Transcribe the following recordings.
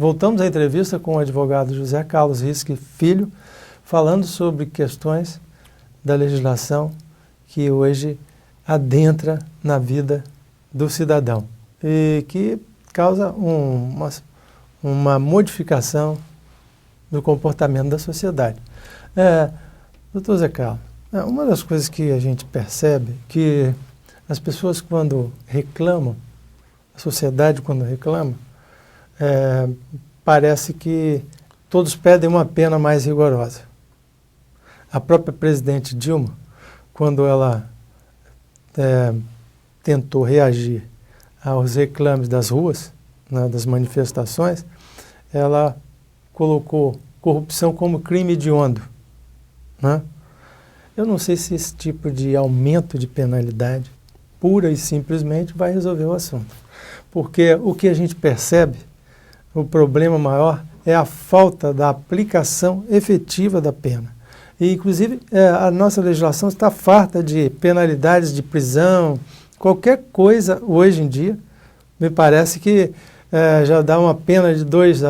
voltamos à entrevista com o advogado José Carlos Risque Filho, falando sobre questões da legislação que hoje adentra na vida do cidadão e que causa uma modificação do comportamento da sociedade. Doutor Zé Carlos, uma das coisas que a gente percebe que as pessoas quando reclamam, a sociedade quando reclama, parece que todos pedem uma pena mais rigorosa. A própria presidente Dilma, quando ela tentou reagir aos reclames das ruas, né, das manifestações, ela colocou corrupção como crime hediondo, né? Eu não sei se esse tipo de aumento de penalidade, pura e simplesmente, vai resolver o assunto. Porque o que a gente percebe, o problema maior, é a falta da aplicação efetiva da pena. E, inclusive, a nossa legislação está farta de penalidades de prisão, qualquer coisa hoje em dia, me parece que já dá uma pena de 2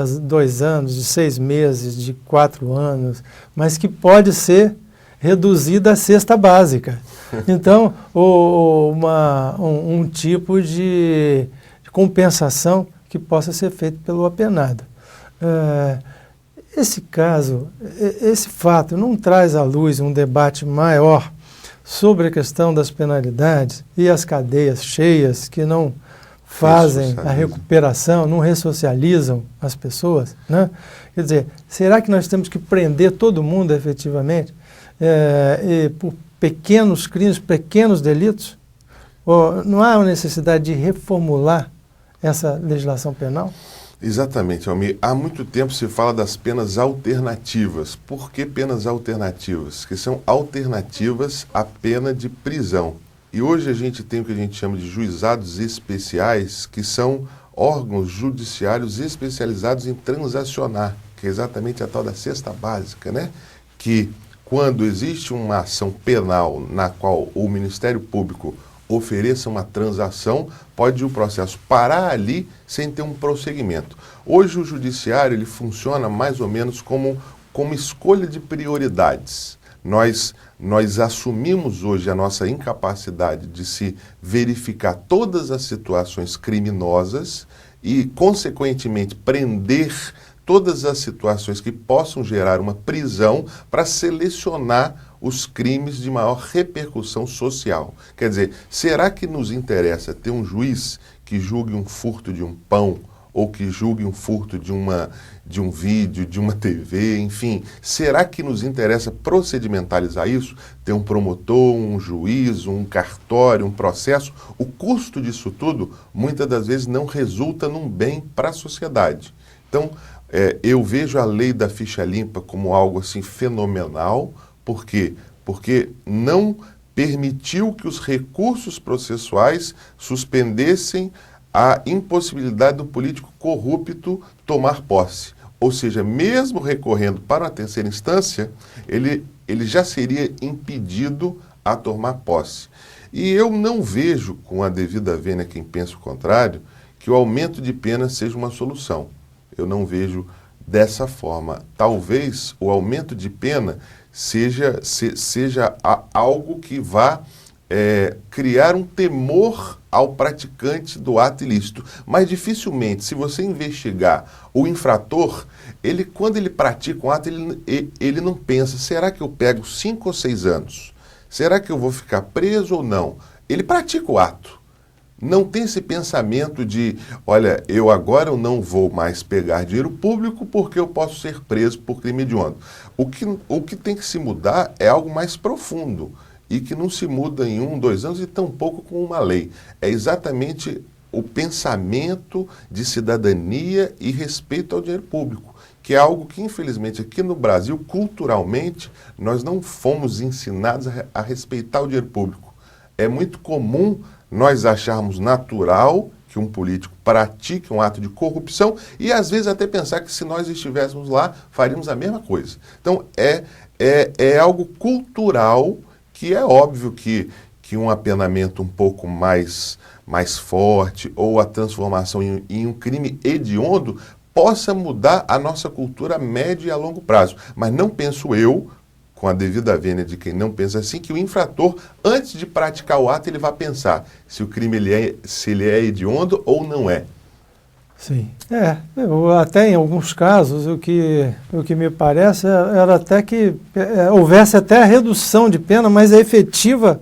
anos, de 6 meses, de 4 anos, mas que pode ser reduzida à cesta básica. Então, um tipo de compensação que possa ser feito pelo apenado. Esse caso, esse fato não traz à luz um debate maior sobre a questão das penalidades e as cadeias cheias que não fazem a recuperação, não ressocializam as pessoas, né? Quer dizer, será que nós temos que prender todo mundo efetivamente por pequenos crimes, pequenos delitos? Ou não há uma necessidade de reformular essa legislação penal? Exatamente, Almir. Há muito tempo se fala das penas alternativas. Por que penas alternativas? Que são alternativas à pena de prisão. E hoje a gente tem o que a gente chama de juizados especiais, que são órgãos judiciários especializados em transacionar, que é exatamente a tal da cesta básica, né? Que quando existe uma ação penal na qual o Ministério Público ofereça uma transação, pode o processo parar ali sem ter um prosseguimento. Hoje o judiciário ele funciona mais ou menos como escolha de prioridades. Nós assumimos hoje a nossa incapacidade de se verificar todas as situações criminosas e, consequentemente, prender todas as situações que possam gerar uma prisão para selecionar os crimes de maior repercussão social. Quer dizer, será que nos interessa ter um juiz que julgue um furto de um pão ou que julgue um furto de um vídeo, de uma TV, enfim? Será que nos interessa procedimentalizar isso? Ter um promotor, um juiz, um cartório, um processo? O custo disso tudo, muitas das vezes, não resulta num bem para a sociedade. Então, eu vejo a lei da ficha limpa como algo assim fenomenal. Por quê? Porque não permitiu que os recursos processuais suspendessem a impossibilidade do político corrupto tomar posse. Ou seja, mesmo recorrendo para uma terceira instância, ele já seria impedido a tomar posse. E eu não vejo, com a devida vênia quem pensa o contrário, que o aumento de pena seja uma solução. Eu não vejo dessa forma. Talvez o aumento de pena seja algo que vá criar um temor ao praticante do ato ilícito. Mas dificilmente, se você investigar o infrator, quando ele pratica um ato, ele não pensa, será que eu pego 5 ou 6 anos? Será que eu vou ficar preso ou não? Ele pratica o ato. Não tem esse pensamento de, olha, eu não vou mais pegar dinheiro público porque eu posso ser preso por crime hediondo. O que tem que se mudar é algo mais profundo e que não se muda em 1, 2 anos e tampouco com uma lei. É exatamente o pensamento de cidadania e respeito ao dinheiro público, que é algo que, infelizmente, aqui no Brasil, culturalmente, nós não fomos ensinados a respeitar o dinheiro público. É muito comum nós acharmos natural que um político pratique um ato de corrupção e, às vezes, até pensar que se nós estivéssemos lá, faríamos a mesma coisa. Então, é algo cultural que é óbvio que um apenamento um pouco mais forte ou a transformação em um crime hediondo possa mudar a nossa cultura a médio e a longo prazo. Mas não penso eu, com a devida vênia de quem não pensa assim, que o infrator, antes de praticar o ato, ele vai pensar se o crime se ele é hediondo ou não é. Sim. Até em alguns casos, o que me parece era até que houvesse até a redução de pena, mas a efetiva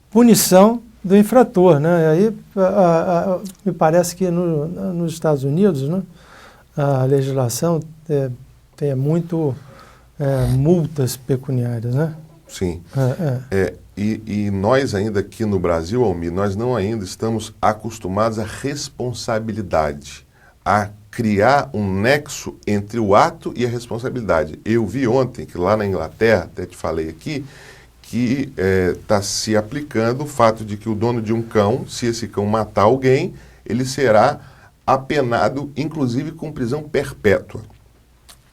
punição do infrator, né? Aí me parece que nos Estados Unidos, né, a legislação tem muito multas pecuniárias, né? Sim. E nós ainda aqui no Brasil, Almir, nós não ainda estamos acostumados à responsabilidade, a criar um nexo entre o ato e a responsabilidade. Eu vi ontem que lá na Inglaterra, até te falei aqui, que está se aplicando o fato de que o dono de um cão, se esse cão matar alguém, ele será apenado, inclusive com prisão perpétua.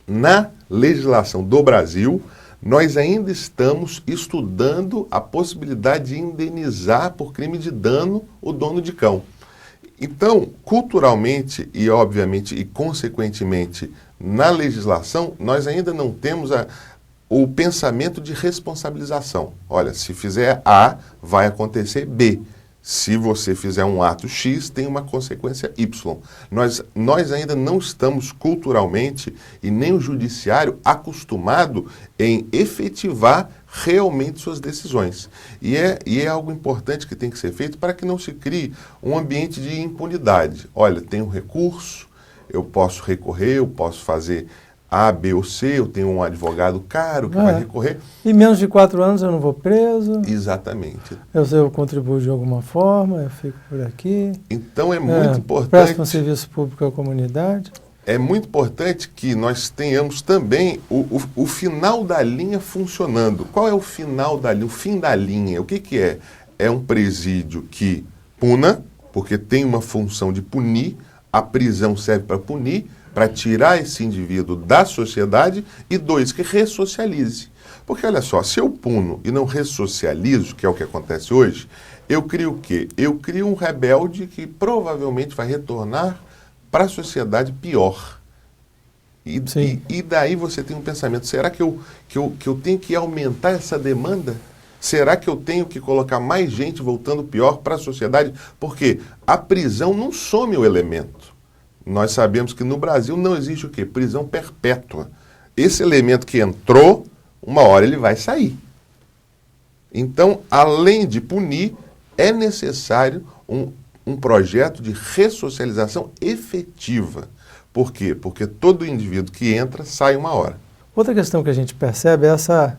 Na legislação do Brasil, nós ainda estamos estudando a possibilidade de indenizar por crime de dano o dono de cão. Então, culturalmente e obviamente e consequentemente na legislação, nós ainda não temos o pensamento de responsabilização. Olha, se fizer A, vai acontecer B. Se você fizer um ato X, tem uma consequência Y. Nós ainda não estamos culturalmente e nem o judiciário acostumado em efetivar realmente suas decisões. E é algo importante que tem que ser feito para que não se crie um ambiente de impunidade. Olha, tem um recurso, eu posso recorrer, eu posso fazer A, B ou C, eu tenho um advogado caro que vai recorrer. Em menos de 4 anos eu não vou preso. Exatamente. Eu contribuo de alguma forma, eu fico por aqui. Então é muito importante... Presto um serviço público à comunidade. É muito importante que nós tenhamos também o final da linha funcionando. Qual é o final da linha? O fim da linha, o que é? É um presídio que puna, porque tem uma função de punir, a prisão serve para punir, para tirar esse indivíduo da sociedade, e 2, que ressocialize. Porque olha só, se eu puno e não ressocializo, que é o que acontece hoje, eu crio o quê? Eu crio um rebelde que provavelmente vai retornar para a sociedade pior. E daí você tem um pensamento, será que eu tenho que aumentar essa demanda? Será que eu tenho que colocar mais gente voltando pior para a sociedade? Porque a prisão não some o elemento. Nós sabemos que no Brasil não existe o quê? Prisão perpétua. Esse elemento que entrou, uma hora ele vai sair. Então, além de punir, é necessário um projeto de ressocialização efetiva. Por quê? Porque todo indivíduo que entra, sai uma hora. Outra questão que a gente percebe é essa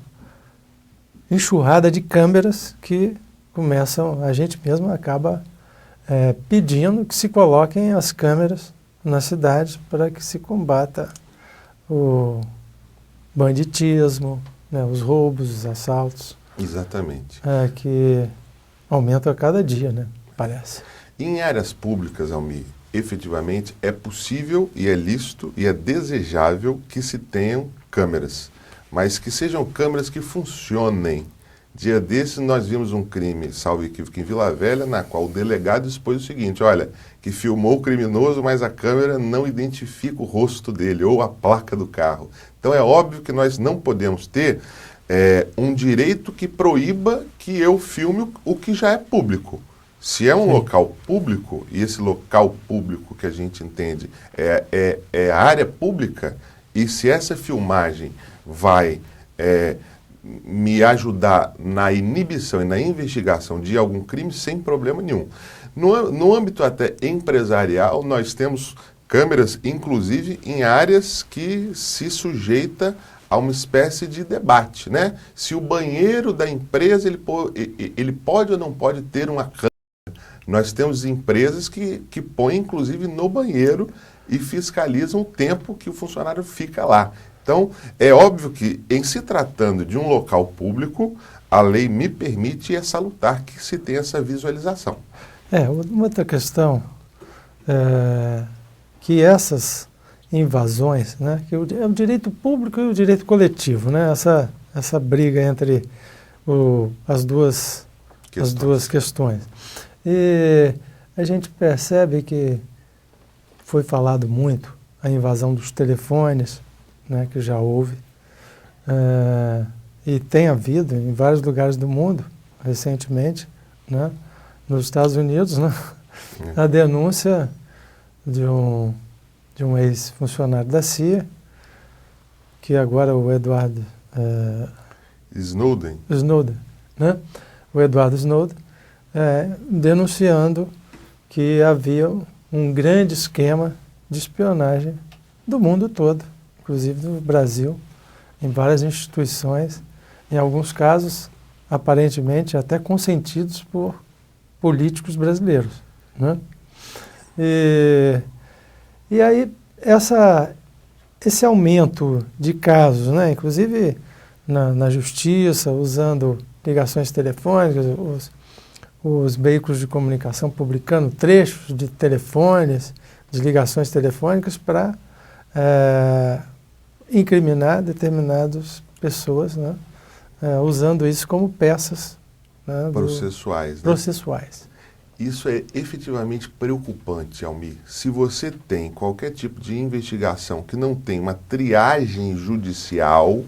enxurrada de câmeras que começam, a gente mesmo acaba pedindo que se coloquem as câmeras na cidade para que se combata o banditismo, né, os roubos, os assaltos. Exatamente. Que aumentam a cada dia, né, parece. Em áreas públicas, Almir, efetivamente é possível e é lícito e é desejável que se tenham câmeras, mas que sejam câmeras que funcionem. Dia desses nós vimos um crime, salvo equívoco, em Vila Velha, na qual o delegado expôs o seguinte, olha, que filmou o criminoso, mas a câmera não identifica o rosto dele ou a placa do carro. Então é óbvio que nós não podemos ter um direito que proíba que eu filme o que já é público. Se é um local público, e esse local público que a gente entende é a área pública, e se essa filmagem vai me ajudar na inibição e na investigação de algum crime, sem problema nenhum. No âmbito até empresarial, nós temos câmeras, inclusive, em áreas que se sujeita a uma espécie de debate, né? Se o banheiro da empresa, ele pode ou não pode ter uma câmera. Nós temos empresas que põem, inclusive, no banheiro e fiscalizam o tempo que o funcionário fica lá. Então, é óbvio que, em se tratando de um local público, a lei me permite e é salutar que se tenha essa visualização. Uma outra questão que essas invasões, né, que é o direito público e o direito coletivo, né, essa briga entre as duas questões. E a gente percebe que foi falado muito a invasão dos telefones, né, que já houve, e tem havido em vários lugares do mundo, recentemente, né, nos Estados Unidos, né, a denúncia de um ex-funcionário da CIA, que agora é o Edward Snowden, né, o Edward Snowden, denunciando que havia um grande esquema de espionagem do mundo todo, inclusive do Brasil, em várias instituições, em alguns casos, aparentemente, até consentidos por políticos brasileiros, né? E aí, esse aumento de casos, né? Inclusive na justiça, usando ligações telefônicas, os veículos de comunicação publicando trechos de telefones, de ligações telefônicas para incriminar determinadas pessoas, né, usando isso como peças, né, processuais. Isso é efetivamente preocupante, Almir. Se você tem qualquer tipo de investigação que não tem uma triagem judicial,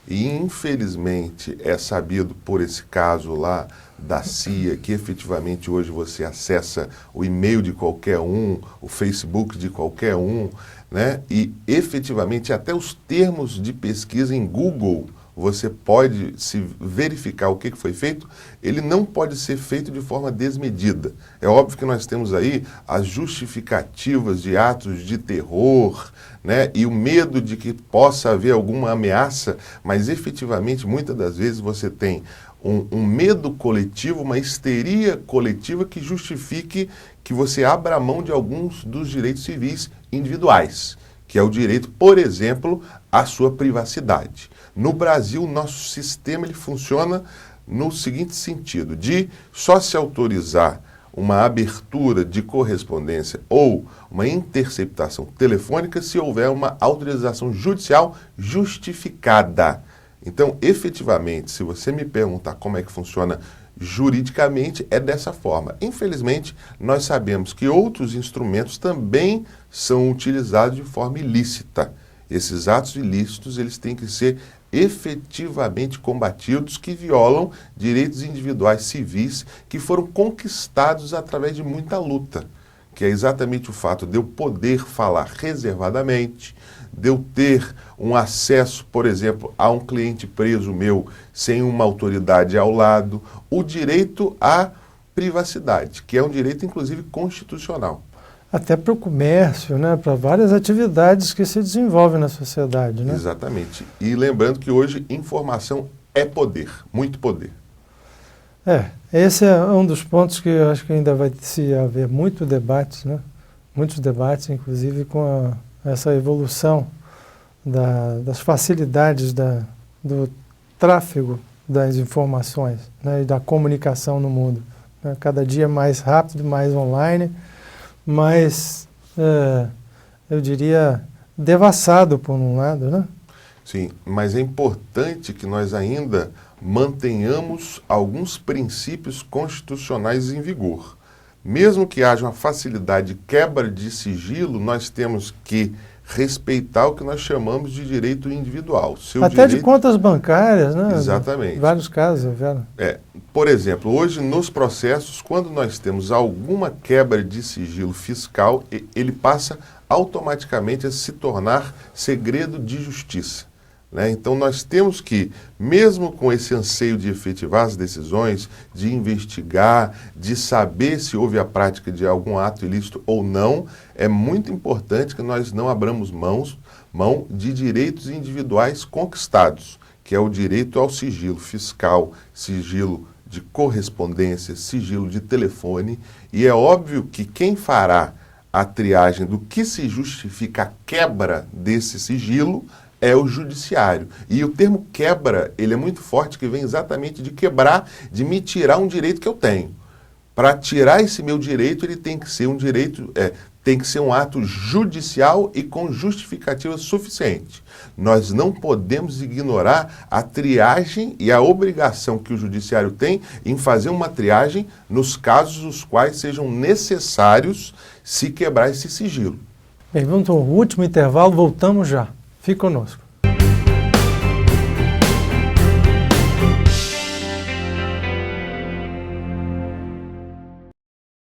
e infelizmente é sabido por esse caso lá da CIA, que efetivamente hoje você acessa o e-mail de qualquer um, o Facebook de qualquer um, né? E efetivamente até os termos de pesquisa em Google, você pode se verificar o que foi feito, ele não pode ser feito de forma desmedida. É óbvio que nós temos aí as justificativas de atos de terror, né, e o medo de que possa haver alguma ameaça, mas efetivamente muitas das vezes você tem um medo coletivo, uma histeria coletiva que justifique que você abra mão de alguns dos direitos civis individuais, que é o direito, por exemplo, à sua privacidade. No Brasil, nosso sistema ele funciona no seguinte sentido, de só se autorizar uma abertura de correspondência ou uma interceptação telefônica se houver uma autorização judicial justificada. Então, efetivamente, se você me perguntar como é que funciona juridicamente, é dessa forma. Infelizmente, nós sabemos que outros instrumentos também são utilizados de forma ilícita. Esses atos ilícitos, eles têm que ser efetivamente combatidos, que violam direitos individuais civis que foram conquistados através de muita luta, que é exatamente o fato de eu poder falar reservadamente, de eu ter um acesso, por exemplo, a um cliente preso meu sem uma autoridade ao lado, o direito à privacidade, que é um direito, inclusive, constitucional. Até para o comércio, né, para várias atividades que se desenvolvem na sociedade, né? Exatamente. E lembrando que hoje informação é poder, muito poder. Esse é um dos pontos que eu acho que ainda vai se haver muito debates, né? Muitos debates, inclusive com essa evolução das facilidades do tráfego das informações, né, e da comunicação no mundo, né? Cada dia mais rápido, mais online, mais, eu diria, devassado por um lado, né? Sim, mas é importante que nós ainda mantenhamos alguns princípios constitucionais em vigor. Mesmo que haja uma facilidade de quebra de sigilo, nós temos que respeitar o que nós chamamos de direito individual. Até de contas bancárias, né? Exatamente. Em vários casos, velho. Por exemplo, hoje nos processos, quando nós temos alguma quebra de sigilo fiscal, ele passa automaticamente a se tornar segredo de justiça, né? Então nós temos que, mesmo com esse anseio de efetivar as decisões, de investigar, de saber se houve a prática de algum ato ilícito ou não, é muito importante que nós não abramos mão de direitos individuais conquistados, que é o direito ao sigilo fiscal, sigilo de correspondência, sigilo de telefone, e é óbvio que quem fará a triagem do que se justifica a quebra desse sigilo é o judiciário. E o termo quebra, ele é muito forte, que vem exatamente de quebrar, de me tirar um direito que eu tenho. Para tirar esse meu direito, ele tem que ser um direito, tem que ser um ato judicial e com justificativa suficiente. Nós não podemos ignorar a triagem e a obrigação que o judiciário tem em fazer uma triagem nos casos os quais sejam necessários se quebrar esse sigilo. Bem, vamos ao último intervalo, voltamos já. Fique conosco.